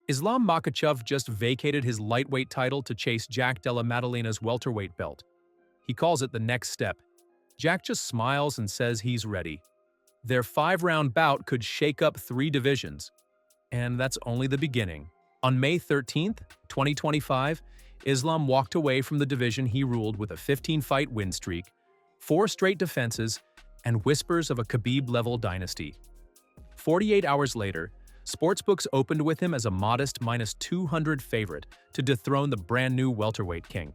Islam Makhachev just vacated his lightweight title to chase Jack Della Maddalena's welterweight belt. He calls it the next step. Jack just smiles and says he's ready. Their 5-round bout could shake up 3 divisions. And that's only the beginning. On May 13th, 2025, Islam walked away from the division he ruled with a 15-fight win streak, 4 straight defenses, and whispers of a Khabib-level dynasty. 48 hours later, sportsbooks opened with him as a modest -200 favorite to dethrone the brand-new welterweight king.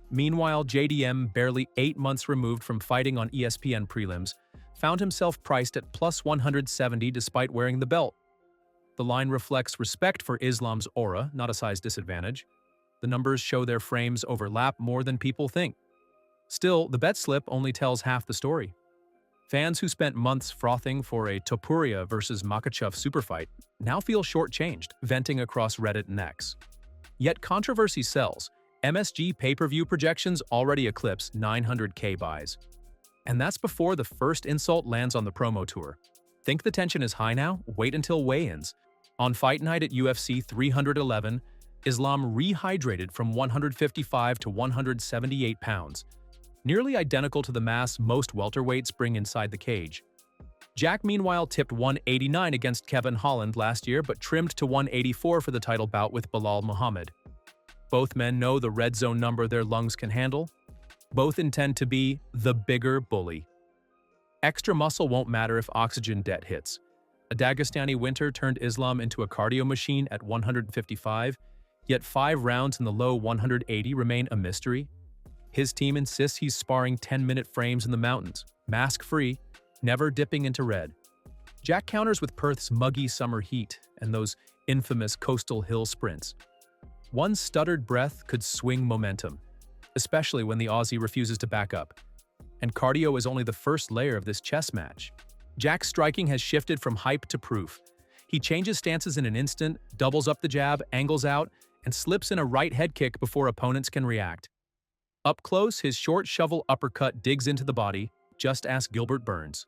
Meanwhile, JDM, barely 8 months removed from fighting on ESPN prelims, found himself priced at +170 despite wearing the belt. The line reflects respect for Islam's aura, not a size disadvantage. The numbers show their frames overlap more than people think. Still, the bet slip only tells half the story. Fans who spent months frothing for a Topuria versus Makhachev superfight now feel shortchanged, venting across Reddit and X. Yet controversy sells. MSG pay-per-view projections already eclipse 900K buys. And that's before the first insult lands on the promo tour. Think the tension is high now? Wait until weigh-ins. On fight night at UFC 311, Islam rehydrated from 155 to 178 pounds, nearly identical to the mass most welterweights bring inside the cage. Jack, meanwhile, tipped 189 against Kevin Holland last year but trimmed to 184 for the title bout with Belal Muhammad. Both men know the red zone number their lungs can handle. Both intend to be the bigger bully. Extra muscle won't matter if oxygen debt hits. A Dagestani winter turned Islam into a cardio machine at 155, yet 5 rounds in the low 180 remain a mystery. His team insists he's sparring 10-minute frames in the mountains, mask-free, never dipping into red. Jack counters with Perth's muggy summer heat and those infamous coastal hill sprints. One stuttered breath could swing momentum, especially when the Aussie refuses to back up. And cardio is only the first layer of this chess match. Jack's striking has shifted from hype to proof. He changes stances in an instant, doubles up the jab, angles out, and slips in a right head kick before opponents can react. Up close, his short shovel uppercut digs into the body, just ask Gilbert Burns.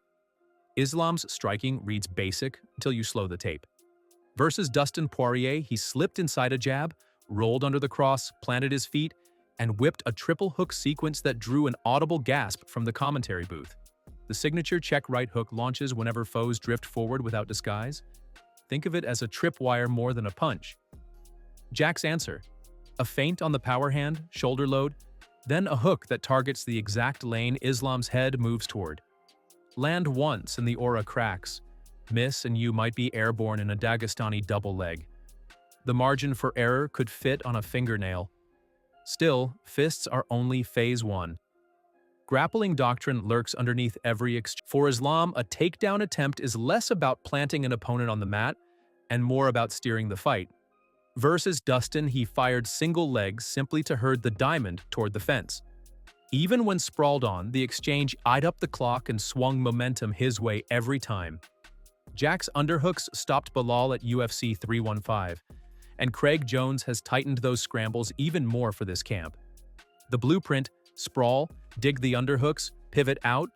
Islam's striking reads basic until you slow the tape. Versus Dustin Poirier, he slipped inside a jab, rolled under the cross, planted his feet, and whipped a triple hook sequence that drew an audible gasp from the commentary booth. The signature check right hook launches whenever foes drift forward without disguise. Think of it as a tripwire more than a punch. Jack's answer: a feint on the power hand, shoulder load, then a hook that targets the exact lane Islam's head moves toward. Land once and the aura cracks. Miss and you might be airborne in a Dagestani double leg. The margin for error could fit on a fingernail. Still, fists are only phase 1. Grappling doctrine lurks underneath every exchange. For Islam, a takedown attempt is less about planting an opponent on the mat and more about steering the fight. Versus Dustin, he fired single legs simply to herd the diamond toward the fence. Even when sprawled on, the exchange eyed up the clock and swung momentum his way every time. Jack's underhooks stopped Belal at UFC 315, and Craig Jones has tightened those scrambles even more for this camp. The blueprint: sprawl, dig the underhooks, pivot out,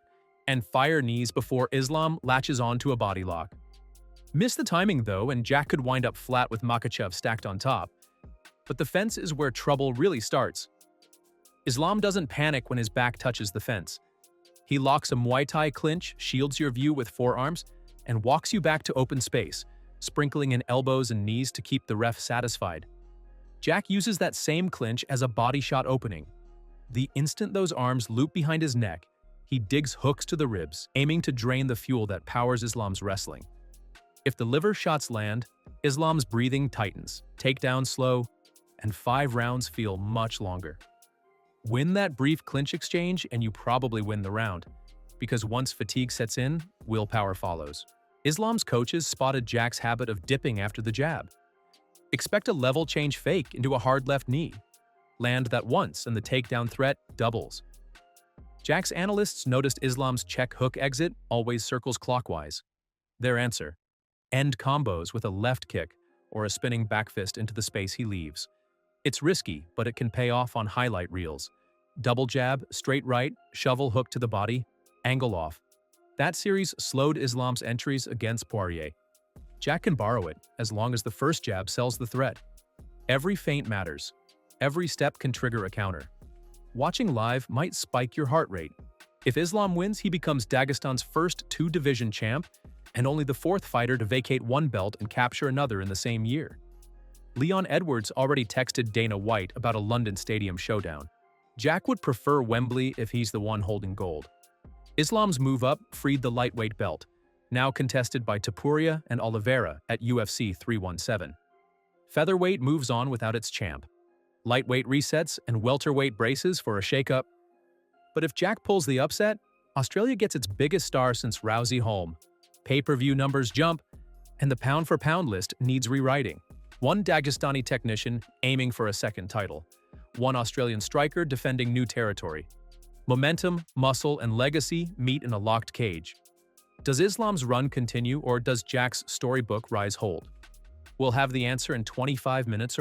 and fire knees before Islam latches onto a body lock. Miss the timing though, and Jack could wind up flat with Makhachev stacked on top. But the fence is where trouble really starts. Islam doesn't panic when his back touches the fence. He locks a Muay Thai clinch, shields your view with forearms, and walks you back to open space, sprinkling in elbows and knees to keep the ref satisfied. Jack uses that same clinch as a body shot opening. The instant those arms loop behind his neck, he digs hooks to the ribs, aiming to drain the fuel that powers Islam's wrestling. If the liver shots land, Islam's breathing tightens, takedown slow, and 5 rounds feel much longer. Win that brief clinch exchange and you probably win the round, because once fatigue sets in, willpower follows. Islam's coaches spotted Jack's habit of dipping after the jab. Expect a level change fake into a hard left knee. Land that once and the takedown threat doubles. Jack's analysts noticed Islam's check hook exit always circles clockwise. Their answer: end combos with a left kick or a spinning back fist into the space he leaves. It's risky, but it can pay off on highlight reels. Double jab, straight right, shovel hook to the body, angle off. That series slowed Islam's entries against Poirier. Jack can borrow it, as long as the first jab sells the threat. Every feint matters. Every step can trigger a counter. Watching live might spike your heart rate. If Islam wins, he becomes Dagestan's first two-division champ and only the fourth fighter to vacate one belt and capture another in the same year. Leon Edwards already texted Dana White about a London stadium showdown. Jack would prefer Wembley if he's the one holding gold. Islam's move up freed the lightweight belt, now contested by Topuria and Oliveira at UFC 317. Featherweight moves on without its champ. Lightweight resets and welterweight braces for a shakeup. But if Jack pulls the upset, Australia gets its biggest star since Rousey home. Pay-per-view numbers jump, and the pound-for-pound list needs rewriting. One Dagestani technician aiming for a second title. One Australian striker defending new territory. Momentum, muscle, and legacy meet in a locked cage. Does Islam's run continue, or does Jack's storybook rise hold? We'll have the answer in 25 minutes